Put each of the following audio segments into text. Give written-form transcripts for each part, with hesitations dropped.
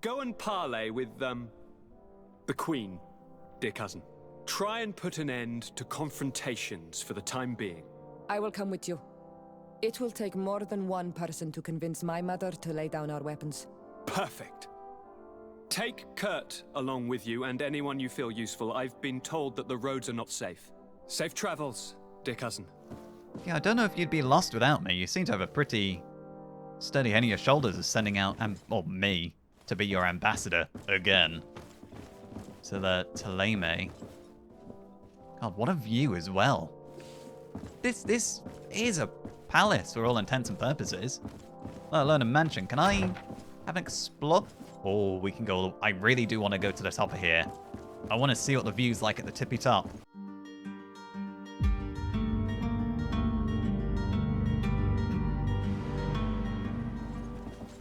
Go and parley with, the Queen, dear cousin. Try and put an end to confrontations for the time being. I will come with you. It will take more than one person to convince my mother to lay down our weapons. Perfect. Take Kurt along with you and anyone you feel useful. I've been told that the roads are not safe. Safe travels, dear cousin. Yeah, I don't know if you'd be lost without me. You seem to have a pretty steady head on your shoulders as sending out, me, to be your ambassador again. To the Teleme. God, what a view as well. This is a palace for all intents and purposes. Let alone a mansion. Can I have an explore? Oh, we can go. I really do want to go to the top of here. I want to see what the view's like at the tippy top.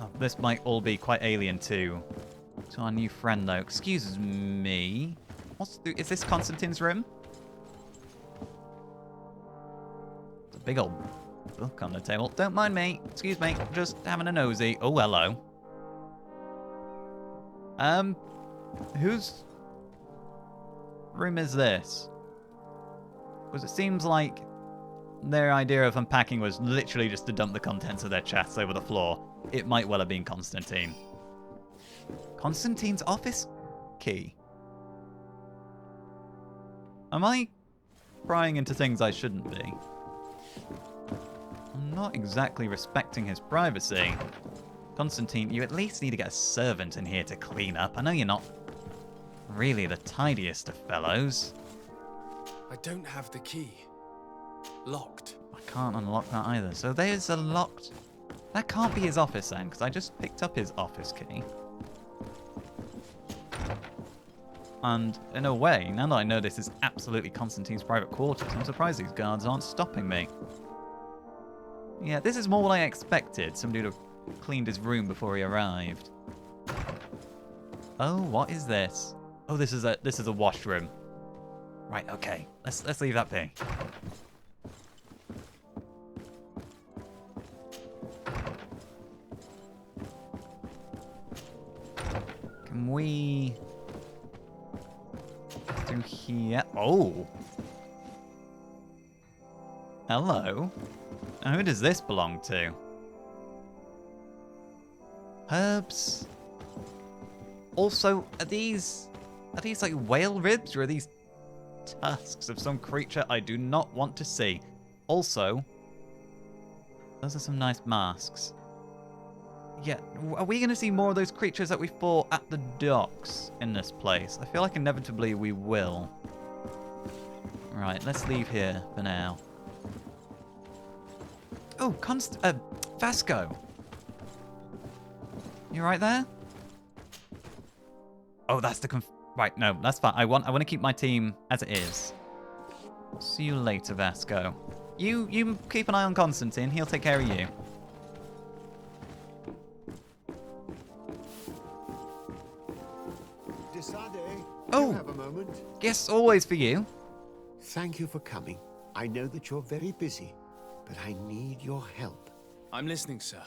Oh, this might all be quite alien to our new friend, though. Excuse me. Is this Constantine's room? It's a big old book on the table. Don't mind me. Excuse me. Just having a nosy. Oh, hello. Whose room is this? Because it seems like their idea of unpacking was literally just to dump the contents of their chests over the floor. It might well have been Constantine. Constantine's office key. Am I prying into things I shouldn't be? I'm not exactly respecting his privacy. Constantine, you at least need to get a servant in here to clean up. I know you're not really the tidiest of fellows. I don't have the key. Locked. I can't unlock that either. So there's a locked... That can't be his office then, because I just picked up his office key. And in a way, now that I know this is absolutely Constantine's private quarters, I'm surprised these guards aren't stopping me. Yeah, this is more what I expected. Somebody would have cleaned his room before he arrived. Oh, what is this? Oh, this is a washroom. Right, okay. Let's leave that be. Can we through here? Oh. Hello. Now, who does this belong to? Herbs. Also, are these like whale ribs, or are these tusks of some creature I do not want to see? Also, those are some nice masks. Yeah, are we going to see more of those creatures that we fought at the docks in this place? I feel like inevitably we will. Right, let's leave here for now. Oh, Vasco. You right there? Oh, that's the right. No, that's fine. I want to keep my team as it is. See you later, Vasco. You keep an eye on Constantine. He'll take care of you. Oh, have a moment? Yes, always for you. Thank you for coming. I know that you're very busy, but I need your help. I'm listening, sir.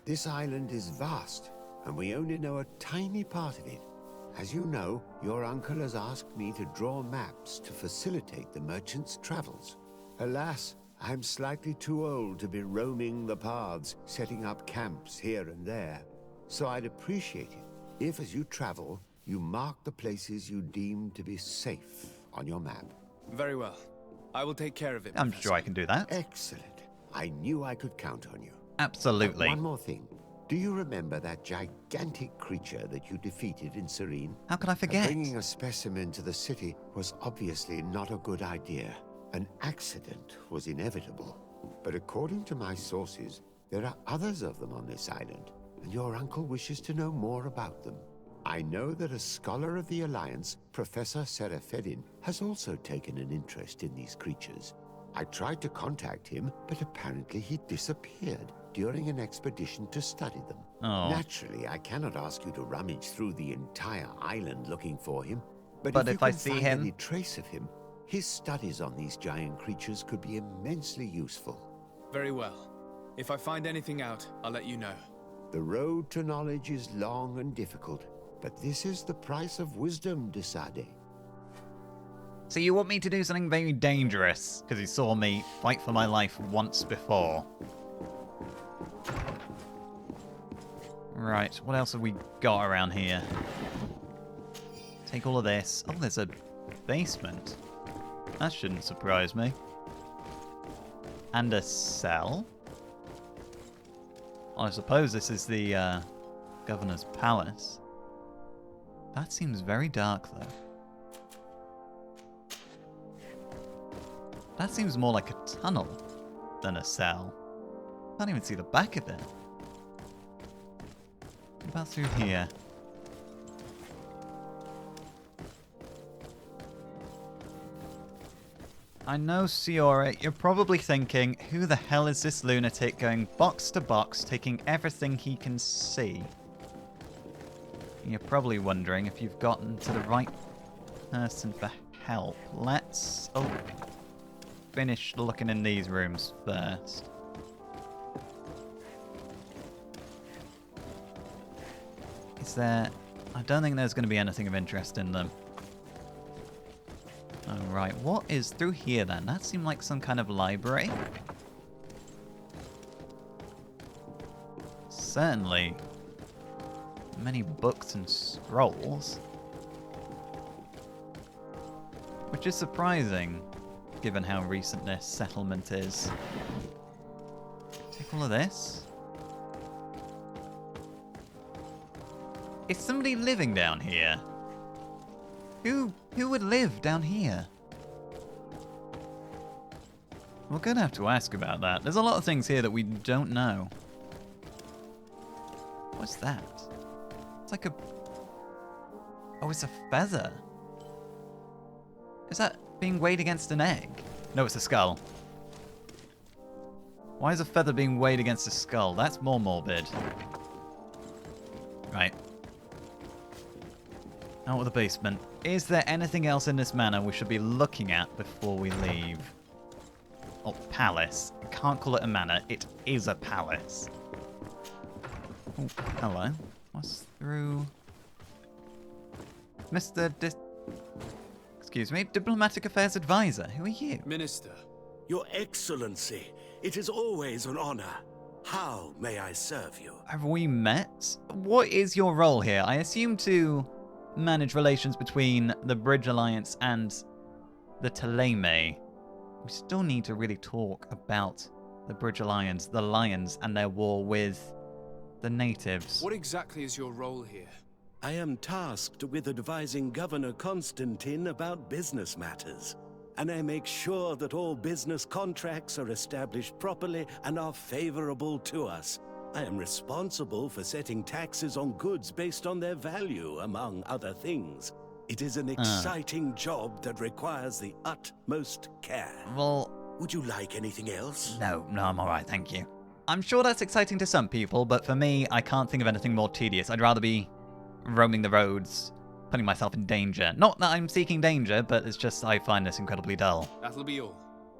This island is vast, and we only know a tiny part of it. As you know, your uncle has asked me to draw maps to facilitate the merchant's travels. Alas, I'm slightly too old to be roaming the paths, setting up camps here and there. So I'd appreciate it if, as you travel, you mark the places you deem to be safe on your map. Very well. I will take care of it, I'm Professor. sure I can do that. Excellent. I knew I could count on you. Absolutely. One more thing. Do you remember that gigantic creature that you defeated in Serene? How could I forget? Bringing a specimen to the city was obviously not a good idea. An accident was inevitable. But according to my sources, there are others of them on this island, and your uncle wishes to know more about them. I know that a scholar of the Alliance, Professor Serafedin, has also taken an interest in these creatures. I tried to contact him, but apparently he disappeared during an expedition to study them. Oh. Naturally, I cannot ask you to rummage through the entire island looking for him, but if I you can see find him, any trace of him, his studies on these giant creatures could be immensely useful. Very well. If I find anything out, I'll let you know. The road to knowledge is long and difficult, but this is the price of wisdom, Desade. So you want me to do something very dangerous, because you saw me fight for my life once before. Right, what else have we got around here? Take all of this. Oh, there's a basement. That shouldn't surprise me. And a cell. I suppose this is the governor's palace. That seems very dark, though. That seems more like a tunnel than a cell. Can't even see the back of it. What about through here? I know, Siora, you're probably thinking, who the hell is this lunatic going box to box, taking everything he can see? You're probably wondering if you've gotten to the right person for help. Let's finish looking in these rooms first. Is there... I don't think there's going to be anything of interest in them. Alright, what is through here then? That seemed like some kind of library. Certainly many books and scrolls. Which is surprising, given how recent this settlement is. Take all of this. Is somebody living down here? Who would live down here? We're gonna have to ask about that. There's a lot of things here that we don't know. What's that? It's like a... Oh, it's a feather. Is that being weighed against an egg? No, it's a skull. Why is a feather being weighed against a skull? That's more morbid. Right. Out of the basement. Is there anything else in this manor we should be looking at before we leave? Oh, palace. I can't call it a manor. It is a palace. Oh, hello. What's through... Mr. Excuse me, Diplomatic Affairs Advisor. Who are you? Minister. Your Excellency, it is always an honor. How may I serve you? Have we met? What is your role here? I assume to manage relations between the Bridge Alliance and the Ptolemy. We still need to really talk about the Bridge Alliance, the Lions, and their war with the natives. What exactly is your role here? I am tasked with advising Governor Constantine about business matters, and I make sure that all business contracts are established properly and are favorable to us. I am responsible for setting taxes on goods based on their value, among other things. It is an exciting job that requires the utmost care. Well... Would you like anything else? No, I'm alright, thank you. I'm sure that's exciting to some people, but for me, I can't think of anything more tedious. I'd rather be roaming the roads, putting myself in danger. Not that I'm seeking danger, but it's just I find this incredibly dull. That'll be all.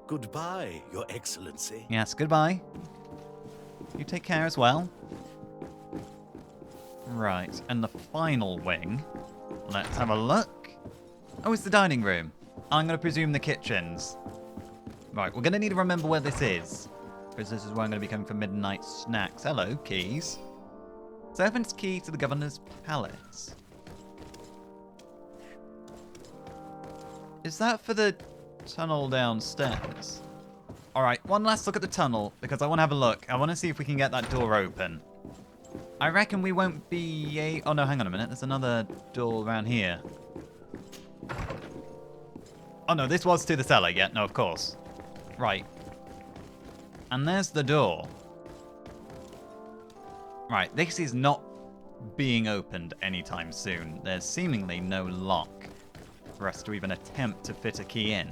Goodbye, Your Excellency. Yes, goodbye. You take care as well. Right, and the final wing. Let's have a look. Oh, it's the dining room. I'm going to presume the kitchens. Right, we're going to need to remember where this is, because this is where I'm going to be coming for midnight snacks. Hello, keys. Servant's key to the governor's palace. Is that for the tunnel downstairs? Alright, one last look at the tunnel, because I want to have a look. I want to see if we can get that door open. I reckon we won't be Oh no, hang on a minute. There's another door around here. Oh no, this was to the cellar. Yeah, no, of course. Right. And there's the door. Right, this is not being opened anytime soon. There's seemingly no lock for us to even attempt to fit a key in.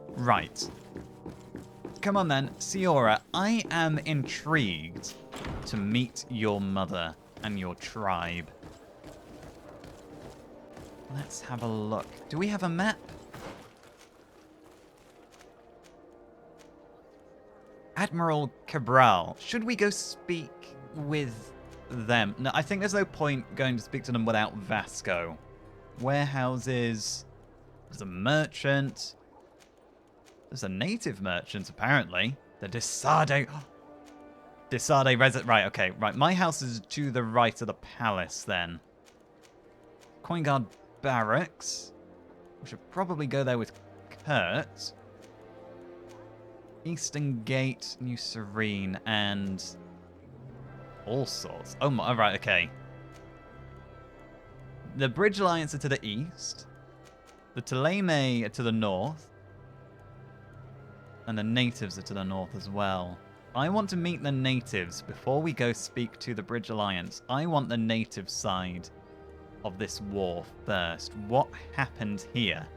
Right. Come on then, Siora, I am intrigued to meet your mother and your tribe. Let's have a look. Do we have a map? Admiral Cabral. Should we go speak with them. No, I think there's no point going to speak to them without Vasco. Warehouses. There's a merchant. There's a native merchant, apparently. The Desade. Desade resident. Right, okay. Right, my house is to the right of the palace, then. Coin Guard Barracks. We should probably go there with Kurt. Eastern Gate, New Serene, and all sorts. Oh my, right, okay. The Bridge Alliance are to the east. The Thélème are to the north. And the natives are to the north as well. I want to meet the natives before we go speak to the Bridge Alliance. I want the native side of this war first. What happened here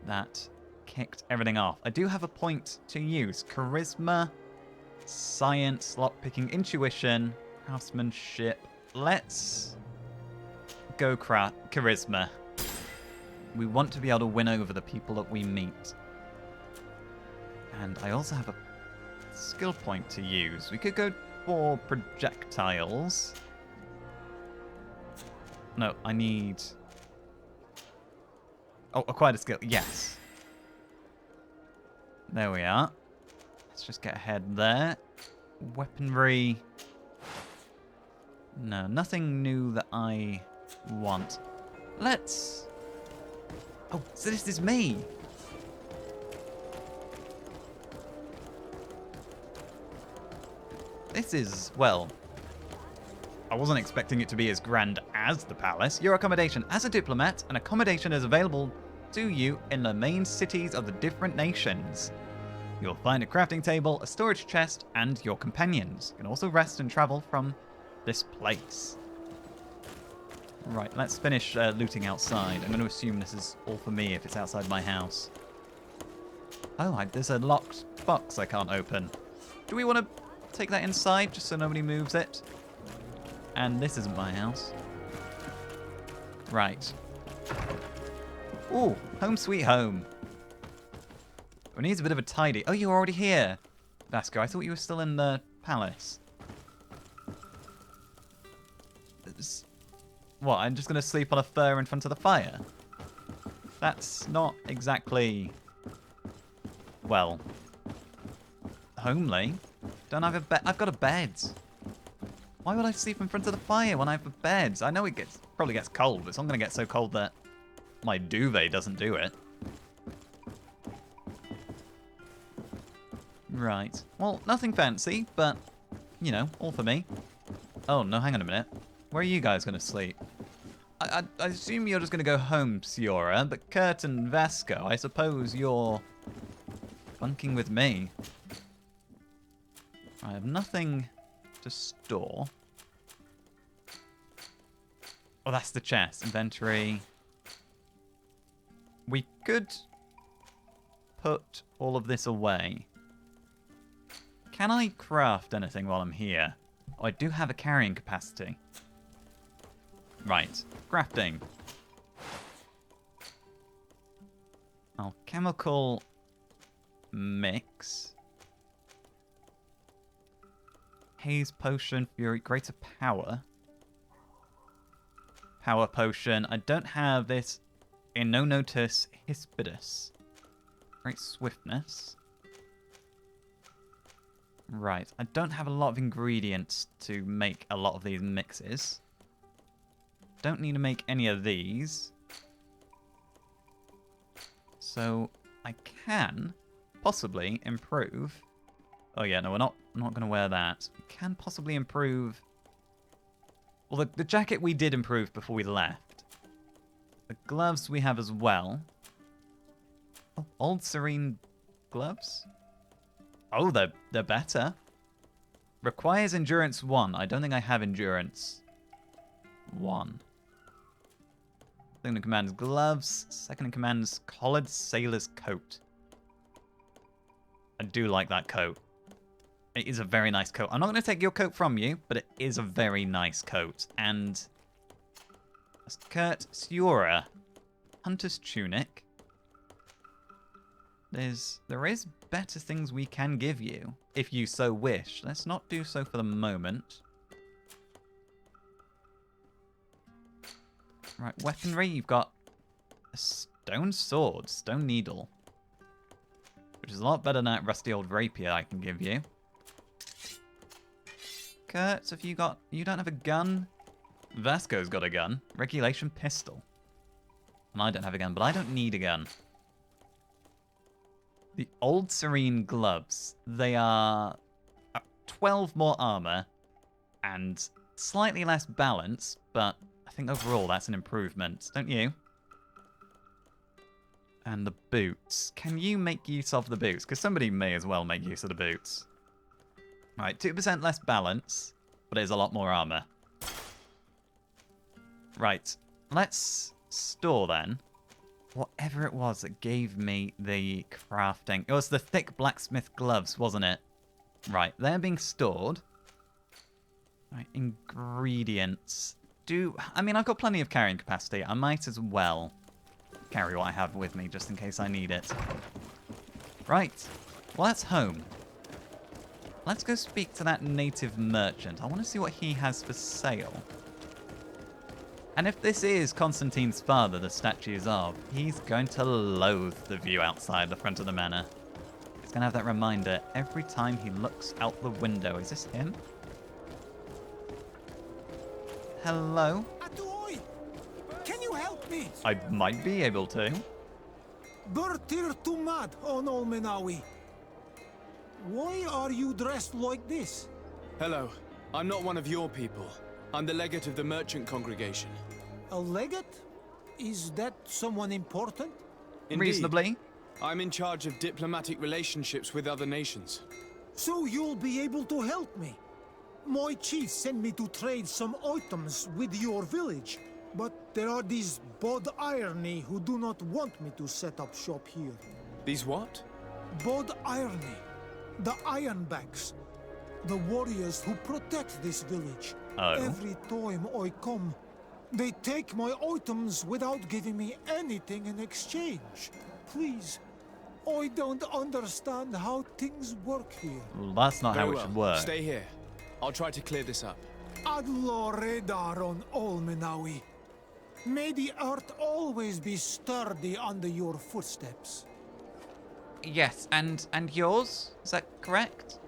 that kicked everything off? I do have a point to use. Charisma, science, lockpicking, intuition, housemanship. Let's go charisma. We want to be able to win over the people that we meet. And I also have a skill point to use. We could go for projectiles. No, I need... Oh, acquired a skill. Yes. There we are. Let's just get ahead there. Weaponry. No, nothing new that I want. Let's... Oh, so this is me. This is, well, I wasn't expecting it to be as grand as the palace. Your accommodation. As a diplomat, an accommodation is available to you in the main cities of the different nations. You'll find a crafting table, a storage chest, and your companions. You can also rest and travel from this place. Right, let's finish looting outside. I'm going to assume this is all for me if it's outside my house. Oh, there's a locked box I can't open. Do we want to take that inside just so nobody moves it? And this isn't my house. Right. Ooh, home sweet home. It needs a bit of a tidy. Oh, you're already here, Vasco. I thought you were still in the palace. What, I'm just going to sleep on a fur in front of the fire? That's not exactly, well, homely. Don't I have a bed? I've got a bed. Why would I sleep in front of the fire when I have a bed? I know it probably gets cold, but it's not going to get so cold that my duvet doesn't do it. Right. Well, nothing fancy, but, you know, all for me. Oh, no, hang on a minute. Where are you guys going to sleep? I assume you're just going to go home, Siora, but Kurt and Vasco, I suppose you're bunking with me. I have nothing to store. Oh, that's the chest. Inventory. We could put all of this away. Can I craft anything while I'm here? Oh, I do have a carrying capacity. Right. Crafting. Alchemical mix. Haze potion, fury, greater power. Power potion. I don't have this. Inonotus hispidus. Great swiftness. Right. I don't have a lot of ingredients to make a lot of these mixes. Don't need to make any of these. So I can possibly improve. Oh yeah, no, we're not going to wear that. We can possibly improve. Well, the jacket we did improve before we left. The gloves we have as well. Oh, Old Serene gloves. Oh, they're better. Requires endurance 1. I don't think I have endurance 1. Second in command's gloves. Second in command's collared sailor's coat. I do like that coat. It is a very nice coat. I'm not going to take your coat from you, but it is a very nice coat. And that's Kurt Siora. Hunter's tunic. There is better things we can give you, if you so wish. Let's not do so for the moment. Right, weaponry, you've got a stone sword, stone needle. Which is a lot better than that rusty old rapier I can give you. Kurt, have you got... You don't have a gun? Vasco's got a gun. Regulation pistol. And I don't have a gun, but I don't need a gun. The Old Serene gloves. They are 12 more armor and slightly less balance, but I think overall that's an improvement, don't you? And the boots. Can you make use of the boots? Because somebody may as well make use of the boots. Right, 2% less balance, but it is a lot more armor. Right, let's store then whatever it was that gave me the crafting. It was the thick blacksmith gloves, wasn't it? Right, they're being stored. Right, ingredients. I mean, I've got plenty of carrying capacity. I might as well carry what I have with me just in case I need it. Right, well, that's home. Let's go speak to that native merchant. I want to see what he has for sale. And if this is Constantine's father the statue is of, he's going to loathe the view outside the front of the manor. He's going to have that reminder every time he looks out the window. Is this him? Hello? Atoy! Can you help me? I might be able to. Bertir tu mad on Olmenawi. Why are you dressed like this? Hello. I'm not one of your people. I'm the legate of the merchant congregation. A legate? Is that someone important? Indeed. Reasonably. I'm in charge of diplomatic relationships with other nations. So you'll be able to help me. My chief sent me to trade some items with your village, but there are these Bod Irony who do not want me to set up shop here. These what? Bod Irony. The Ironbacks. The warriors who protect this village. Oh. Every time I come, they take my items without giving me anything in exchange. Please, I don't understand how things work here. Well, that's not Very how it well. should work. Stay here. I'll try to clear this up. Adlo Redar on Olmenawi. May the earth always be sturdy under your footsteps. Yes, and yours? Is that correct?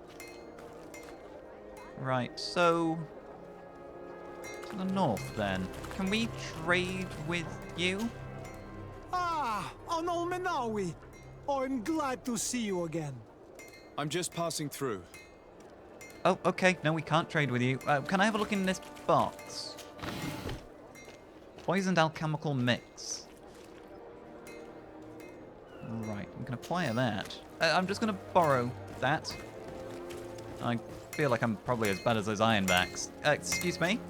Right, so... to the north, then. Can we trade with you? Ah, on Olmenawi. I'm glad to see you again. I'm just passing through. Oh, okay. No, we can't trade with you. Can I have a look in this box? Poisoned alchemical mix. Right, I'm going to acquire that. I'm just going to borrow that. I feel like I'm probably as bad as those ironbacks. Excuse me?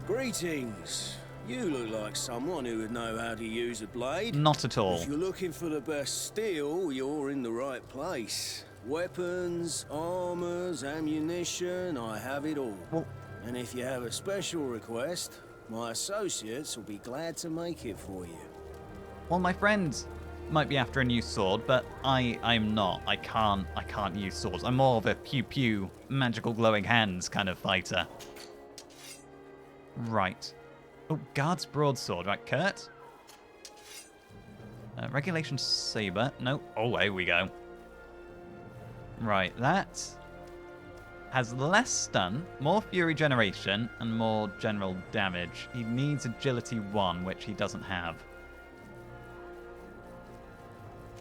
Greetings. You look like someone who would know how to use a blade. Not at all. If you're looking for the best steel, you're in the right place. Weapons, armors, ammunition, I have it all. Well, And if you have a special request, my associates will be glad to make it for you. well, my friend might be after a new sword, but I'm not. I can't use swords. I'm more of a pew-pew, magical glowing hands kind of fighter. Right. Oh, Guard's broadsword. Right, Kurt? Regulation saber. No. Oh, here we go. Right, that has less stun, more fury generation, and more general damage. He needs agility 1, which he doesn't have.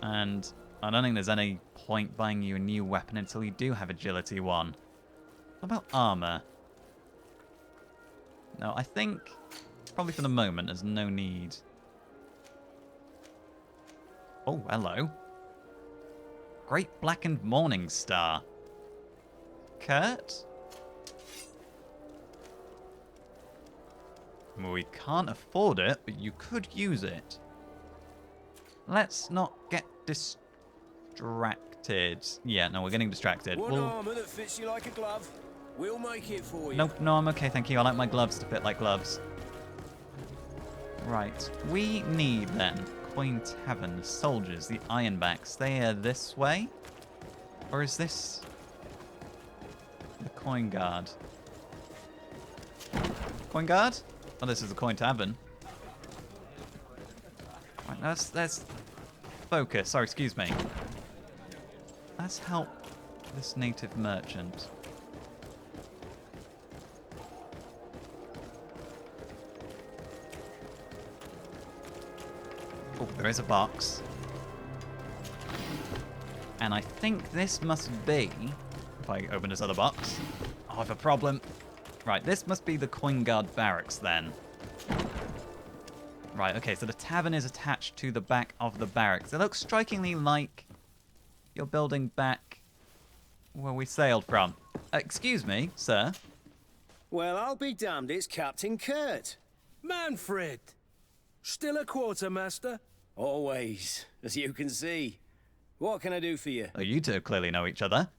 And I don't think there's any point buying you a new weapon until you do have agility 1. What about armor? No, I think probably for the moment there's no need. Oh, hello. Great Blackened Morning Star. Kurt? Well, we can't afford it, but you could use it. Let's not get distracted. Yeah, no, we're getting distracted. One armor that fits you like a glove. We'll make it for you. Nope, no, I'm okay, thank you. I like my gloves to fit like gloves. Right, we need then Coin Tavern, the soldiers, the Ironbacks. They are this way? Or is this the Coin Guard? Coin Guard? Oh, this is the Coin Tavern. Right, let's focus. Sorry, excuse me. Let's help this native merchant. Oh, there is a box. And I think this must be... If I open this other box... Oh, I have a problem. Right, this must be the Coin Guard barracks then. Right, okay, so the tavern is attached to the back of the barracks. It looks strikingly like you're building back where we sailed from. Excuse me, sir. Well, I'll be damned, it's Captain Kurt. Manfred! Still a quartermaster? Always, as you can see. What can I do for you? Oh, you two clearly know each other.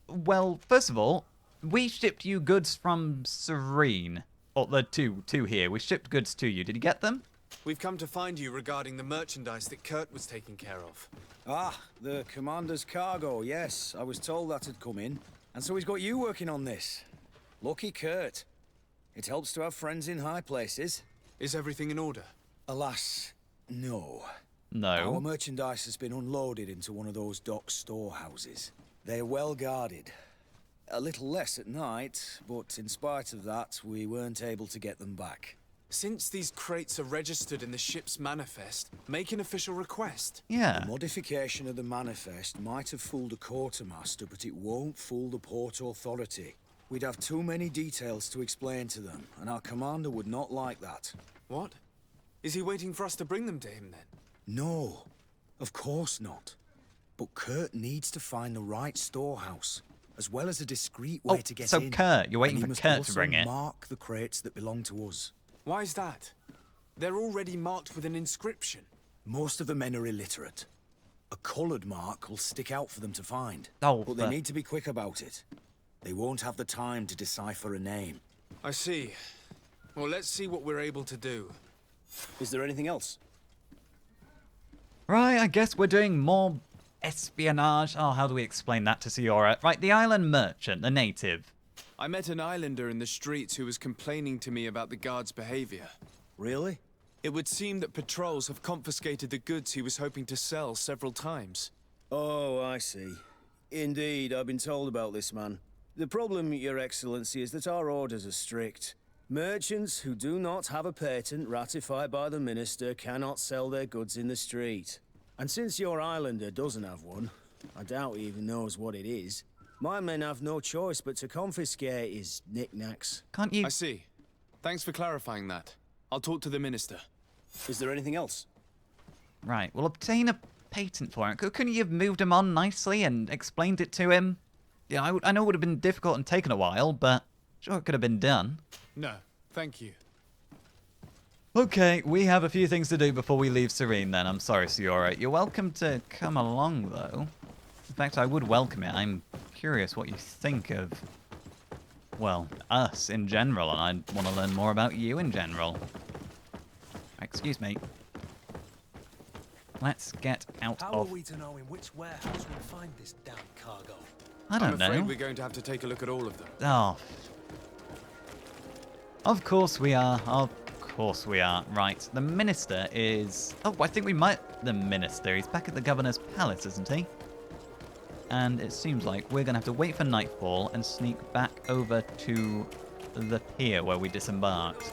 Well, first of all, we shipped you goods from Serene. Or the two here. We shipped goods to you. Did you get them? We've come to find you regarding the merchandise that Kurt was taking care of. Ah, the commander's cargo, yes. I was told that had come in. And so he's got you working on this. Lucky Kurt. It helps to have friends in high places. Is everything in order? Alas, no. No. Our merchandise has been unloaded into one of those dock storehouses. They're well guarded. A little less at night, but in spite of that, we weren't able to get them back. Since these crates are registered in the ship's manifest, make an official request. Yeah. The modification of the manifest might have fooled a quartermaster, but it won't fool the Port Authority. We'd have too many details to explain to them, and our commander would not like that. What? Is he waiting for us to bring them to him then? No, of course not. But Kurt needs to find the right storehouse, as well as a discreet way to get in. So Kurt, you're waiting and for Kurt to bring he it. must also mark the crates that belong to us. Why is that? They're already marked with an inscription. Most of the men are illiterate. A coloured mark will stick out for them to find. Oh, but they need to be quick about it. They won't have the time to decipher a name. I see. Well, let's see what we're able to do. Is there anything else? Right, I guess we're doing more espionage. Oh, how do we explain that to Siora? Right, the island merchant, the native. I met an islander in the streets who was complaining to me about the guard's behavior. Really? It would seem that patrols have confiscated the goods he was hoping to sell several times. Oh, I see. Indeed, I've been told about this man. The problem, Your Excellency, is that our orders are strict. Merchants who do not have a patent ratified by the minister cannot sell their goods in the street. And since your islander doesn't have one, I doubt he even knows what it is, my men have no choice but to confiscate his knickknacks. Can't you... I see. Thanks for clarifying that. I'll talk to the minister. Is there anything else? Right, we'll obtain a patent for him. Couldn't you have moved him on nicely and explained it to him? Yeah, I know it would have been difficult and taken a while, but sure it could have been done. No, thank you. Okay, we have a few things to do before we leave Serene then. I'm sorry, Siora. You're welcome to come along, though. In fact, I would welcome it. I'm curious what you think of, well, us in general, and I want to learn more about you in general. Excuse me. Let's get out How of... are we to know in which warehouse we'll find this damn cargo? I don't I'm afraid know. we're going to have to take a look at all of them. Oh. Of course we are. Of course we are. Right. The minister is... Oh, I think we might... The minister. He's back at the governor's palace, isn't he? And it seems like we're going to have to wait for nightfall and sneak back over to the pier where we disembarked.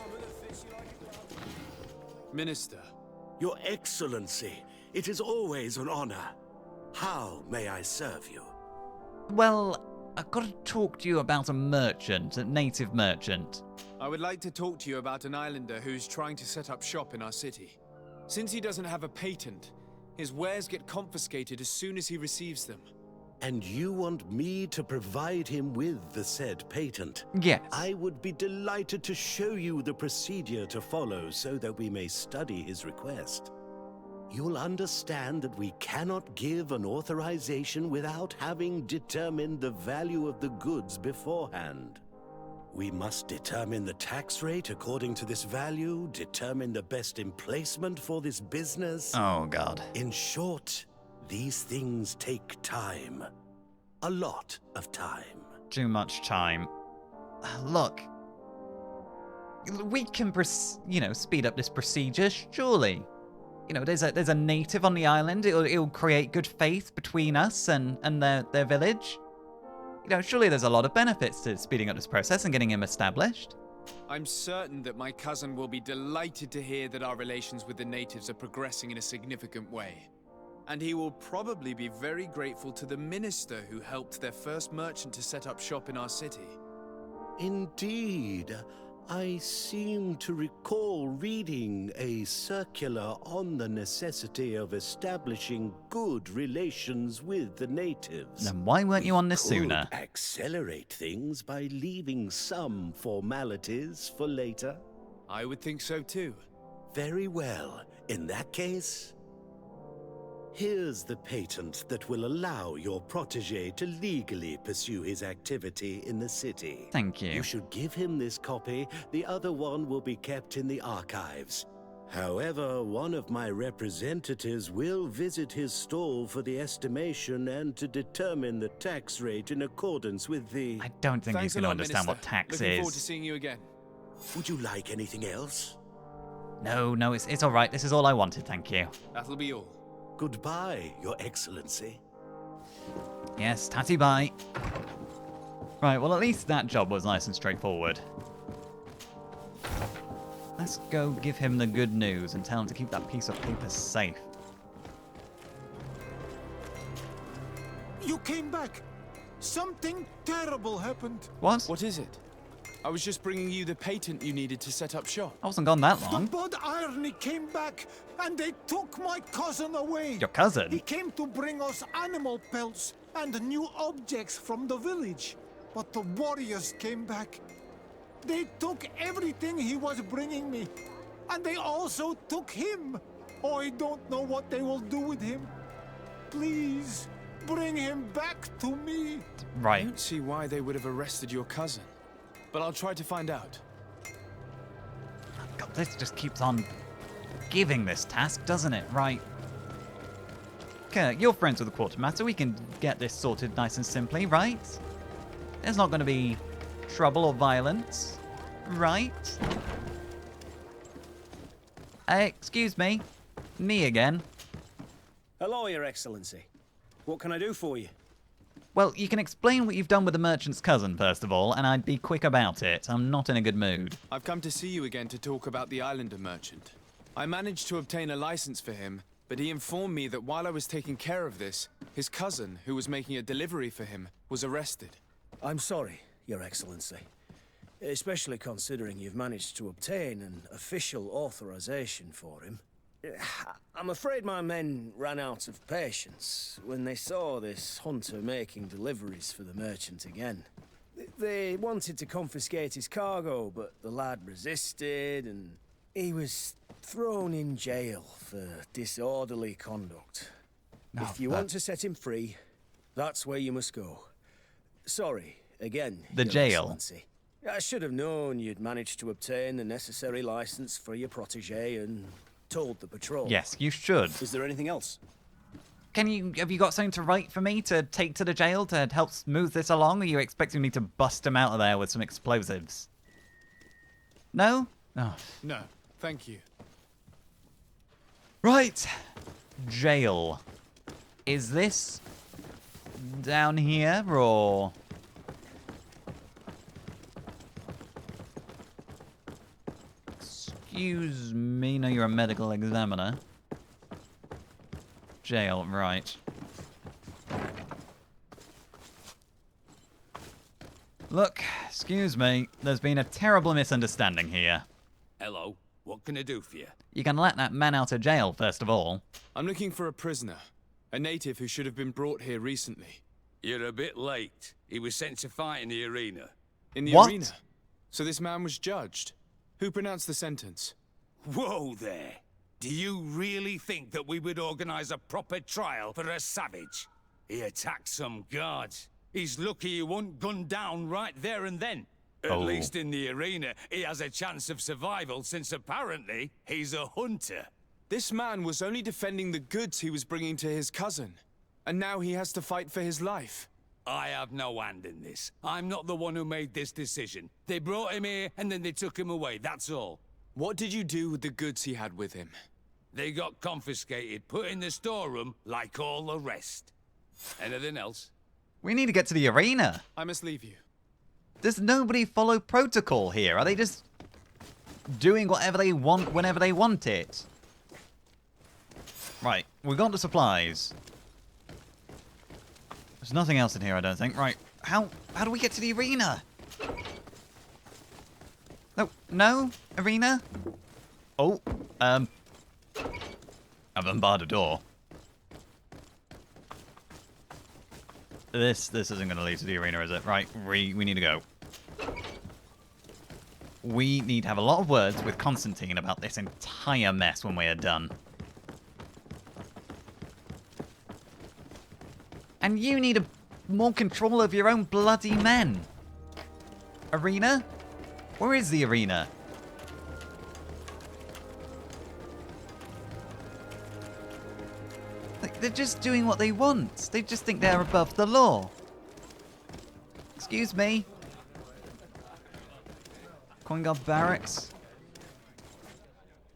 Minister. Your Excellency, it is always an honor. How may I serve you? Well, I've got to talk to you about a merchant, a native merchant. I would like to talk to you about an islander who's trying to set up shop in our city. Since he doesn't have a patent, his wares get confiscated as soon as he receives them. And you want me to provide him with the said patent? Yes. I would be delighted to show you the procedure to follow so that we may study his request. You'll understand that we cannot give an authorization without having determined the value of the goods beforehand. We must determine the tax rate according to this value, determine the best emplacement for this business. Oh, God. In short, these things take time. A lot of time. Too much time. Look. We can, speed up this procedure, surely. You know, there's a native on the island. It'll create good faith between us and their village. You know, surely there's a lot of benefits to speeding up this process and getting him established. I'm certain that my cousin will be delighted to hear that our relations with the natives are progressing in a significant way. And he will probably be very grateful to the minister who helped their first merchant to set up shop in our city. Indeed. I seem to recall reading a circular on the necessity of establishing good relations with the natives. Then why weren't you on this We sooner? could accelerate things by leaving some formalities for later. I would think so too. Very well. In that case, here's the patent that will allow your protege to legally pursue his activity in the city. Thank you. You should give him this copy. The other one will be kept in the archives. However, one of my representatives will visit his stall for the estimation and to determine the tax rate in accordance with the... I don't think Thanks he's a going to lot, understand Minister. what tax Looking forward is. to seeing you again. Would you like anything else? No, it's all right. This is all I wanted, thank you. That'll be all. Goodbye, Your Excellency. Yes, tatty bye. Right, well at least that job was nice and straightforward. Let's go give him the good news and tell him to keep that piece of paper safe. You came back. Something terrible happened. What? What is it? I was just bringing you the patent you needed to set up shop. I wasn't gone that The long. Bod Irony came back, and they took my cousin away. Your cousin? He came to bring us animal pelts and new objects from the village. But the warriors came back. They took everything he was bringing me. And they also took him. Oh, I don't know what they will do with him. Please, bring him back to me. I Right. don't see why they would have arrested your cousin. But I'll try to find out. God, this just keeps on giving this task, doesn't it? Right. Okay, you're friends with the quartermaster. We can get this sorted nice and simply, right? There's not going to be trouble or violence, right? Excuse me. Me again. Hello, Your Excellency. What can I do for you? Well, you can explain what you've done with the merchant's cousin, first of all, and I'd be quick about it. I'm not in a good mood. I've come to see you again to talk about the Islander merchant. I managed to obtain a license for him, but he informed me that while I was taking care of this, his cousin, who was making a delivery for him, was arrested. I'm sorry, Your Excellency. Especially considering you've managed to obtain an official authorization for him. I'm afraid my men ran out of patience when they saw this hunter making deliveries for the merchant again. They wanted to confiscate his cargo, but the lad resisted and he was thrown in jail for disorderly conduct. If you want to set him free, that's where you must go. Sorry, again, The Your jail. Excellency. I should have known you'd managed to obtain the necessary license for your protege and told the patrol. Yes, you should. Is there anything else? Have you got something to write for me to take to the jail to help smooth this along? Or are you expecting me to bust him out of there with some explosives? No? Oh. No, thank you. Right. Jail. Is this down here, or... Excuse me, no, you're a medical examiner. Jail, right. Look, excuse me, there's been a terrible misunderstanding here. Hello, what can I do for you? You can let that man out of jail, first of all. I'm looking for a prisoner, a native who should have been brought here recently. You're a bit late. He was sent to fight in the arena. In the What? arena? So this man was judged? Who pronounced the sentence? Whoa there! Do you really think that we would organize a proper trial for a savage? He attacked some guards. He's lucky he wasn't gunned down right there and then. At least in the arena, he has a chance of survival since apparently he's a hunter. This man was only defending the goods he was bringing to his cousin. And now he has to fight for his life. I have no hand in this. I'm not the one who made this decision. They brought him here and then they took him away, that's all. What did you do with the goods he had with him? They got confiscated, put in the storeroom like all the rest. Anything else? We need to get to the arena. I must leave you. Does nobody follow protocol here? Are they just doing whatever they want whenever they want it? Right, we got the supplies. There's nothing else in here, I don't think. Right, how do we get to the arena? No? Arena? Oh, I've unbarred a door. This isn't going to lead to the arena, is it? Right, we need to go. We need to have a lot of words with Constantine about this entire mess when we are done. And you need more control of your own bloody men. Arena? Where is the arena? They're just doing what they want. They just think they're above the law. Excuse me. Coin Guard Barracks.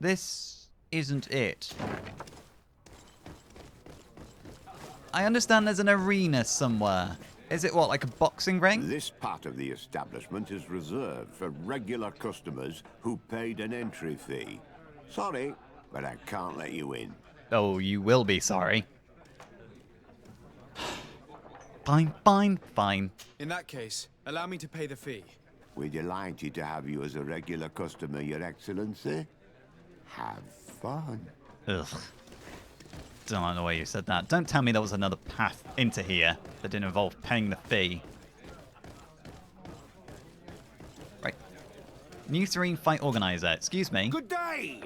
This isn't it. I understand there's an arena somewhere. Is it what, like a boxing ring? This part of the establishment is reserved for regular customers who paid an entry fee. Sorry, but I can't let you in. Oh, you will be sorry. Fine. In that case, allow me to pay the fee. We're delighted to have you as a regular customer, Your Excellency. Have fun. Ugh. Don't like the way you said that. Don't tell me there was another path into here that didn't involve paying the fee. Right. New Serene Fight Organizer. Excuse me. Good day.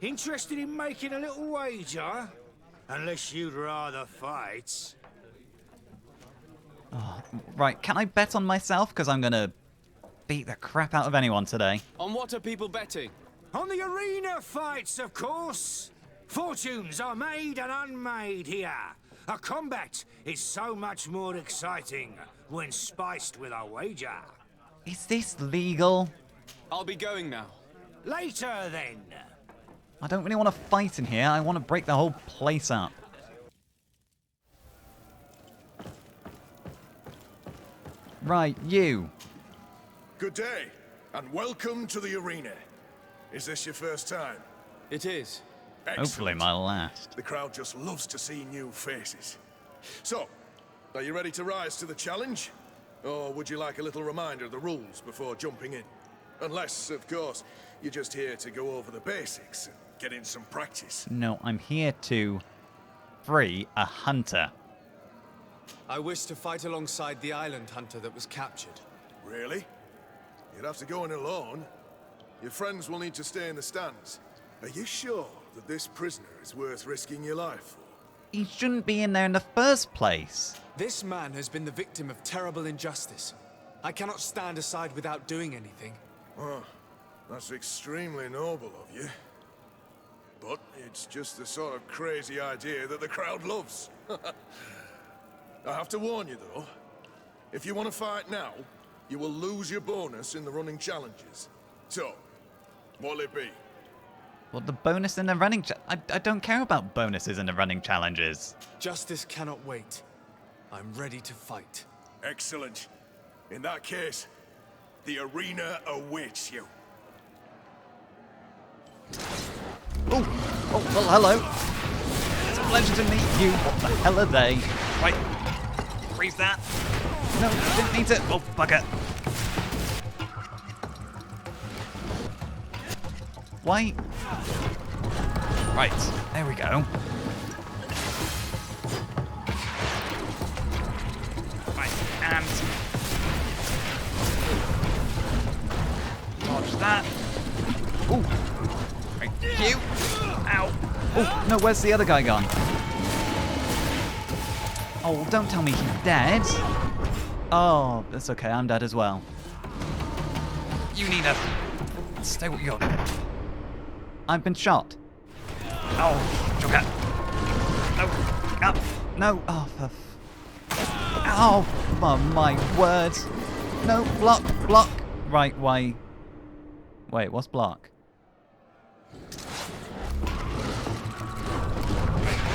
Interested in making a little wager? Unless you'd rather fight. Oh, right, can I bet on myself? Because I'm going to beat the crap out of anyone today. On what are people betting? On the arena fights, of course. Fortunes are made and unmade here. A combat is so much more exciting when spiced with a wager. Is this legal? I'll be going now. Later, then. I don't really want to fight in here. I want to break the whole place up. Right, you. Good day, and welcome to the arena. Is this your first time? It is. Excellent. Hopefully my last. The crowd just loves to see new faces. So, are you ready to rise to the challenge? Or would you like a little reminder of the rules before jumping in? Unless, of course, you're just here to go over the basics and get in some practice. No, I'm here to free a hunter. I wish to fight alongside the island hunter that was captured. Really? You'd have to go in alone. Your friends will need to stay in the stands. Are you sure that this prisoner is worth risking your life for? He shouldn't be in there in the first place. This man has been the victim of terrible injustice. I cannot stand aside without doing anything. Oh, that's extremely noble of you. But it's just the sort of crazy idea that the crowd loves. I have to warn you, though. If you want to fight now, you will lose your bonus in the running challenges. So, what'll it be? Well, the bonus in the running... I don't care about bonuses in the running challenges. Justice cannot wait. I'm ready to fight. Excellent. In that case, the arena awaits you. Oh, well, hello. It's a pleasure to meet you. What the hell are they? Right. Freeze that. No, didn't need to. Oh, bugger. Why? Right, there we go. Right, and... dodge that. Ooh. Right, you. Ow. Oh, no, where's the other guy gone? Oh, don't tell me he's dead. Oh, that's okay, I'm dead as well. You need to stay what you're. I've been shot. Oh, Joker. No. No. Oh, for. Oh, my word. No, block. Right, why? Wait, what's block?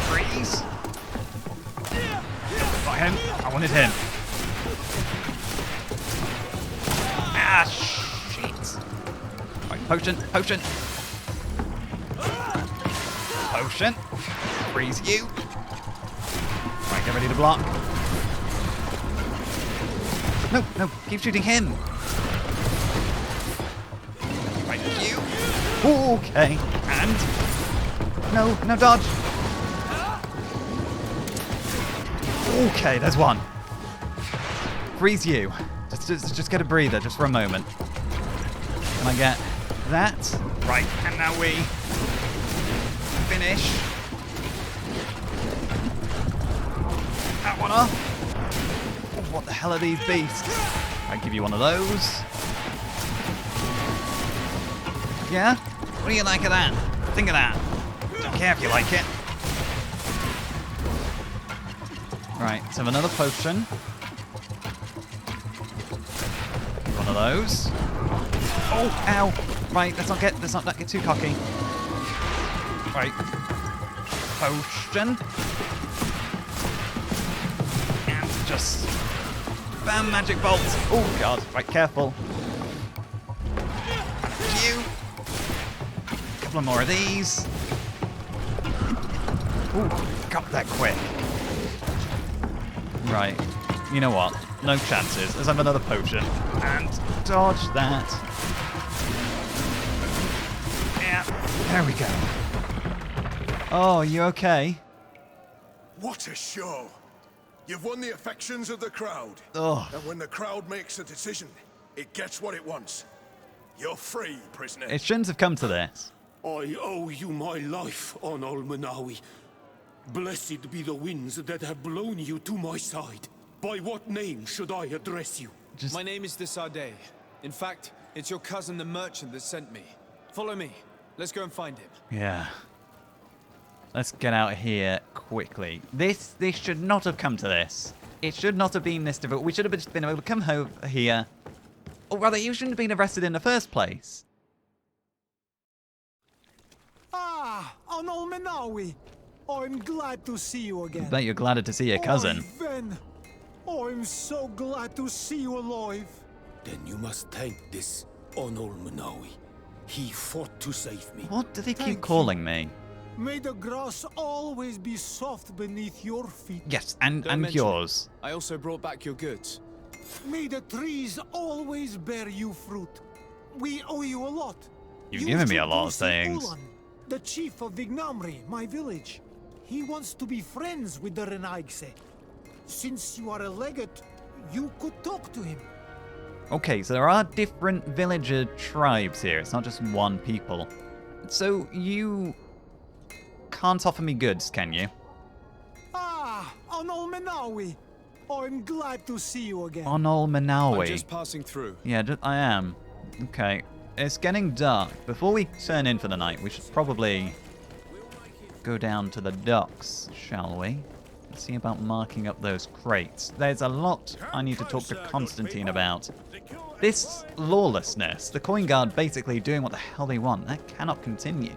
Freeze. Got him. I wanted him. Ah, shit. Right, potion. Potion. Freeze you. Right, get ready to block. No, keep shooting him. Right, you. Okay, and no dodge. Okay, there's one. Freeze you. Just get a breather, just for a moment. Can I get that? Right, and now we finish that one off. Oh, what the hell are these beasts? I'll give you one of those. Yeah? What do you like of that? Think of that. Don't care if you like it. Right, let's have another potion. One of those. Oh, ow. Right, let's not get too cocky. Right. Potion. And just bam, magic bolt. Oh god. Right, careful. You. A couple more of these. Ooh, got that quick. Right. You know what? No chances. Let's have another potion. And dodge that. Yeah. There we go. Oh, you okay? What a show! You've won the affections of the crowd. Oh. And when the crowd makes a decision, it gets what it wants. You're free, prisoner. It shouldn't have come to this. I owe you my life, Onol Manawi. Blessed be the winds that have blown you to my side. By what name should I address you? My name is Desardet. In fact, it's your cousin the merchant that sent me. Follow me. Let's go and find him. Yeah. Let's get out of here quickly. This should not have come to this. It should not have been this difficult. We should have just been able to come over here. Or rather, you shouldn't have been arrested in the first place. Ah, Onol Manawi. I'm glad to see you again. I bet you're glad to see your cousin. Ven. I'm so glad to see you alive. Then you must thank this Onol Manawi. He fought to save me. What do they keep Thank calling you. me? May the grass always be soft beneath your feet. Yes, and Don't mention yours. it. I also brought back your goods. May the trees always bear you fruit. We owe you a lot. You've You given me should a lot go of see things. Ulan, the chief of Vignamri, my village. He wants to be friends with the Renaigse. Since you are a legate, you could talk to him. Okay, so there are different villager tribes here. It's not just one people. So you can't offer me goods, can you? Ah, Onol Manawi. I'm glad to see you again. Onol Manawi. I'm just passing through. Yeah, I am. Okay. It's getting dark. Before we turn in for the night, we should probably go down to the docks, shall we? Let's see about marking up those crates. There's a lot I need to talk to Constantine about. This lawlessness, the coin guard basically doing what the hell they want, that cannot continue.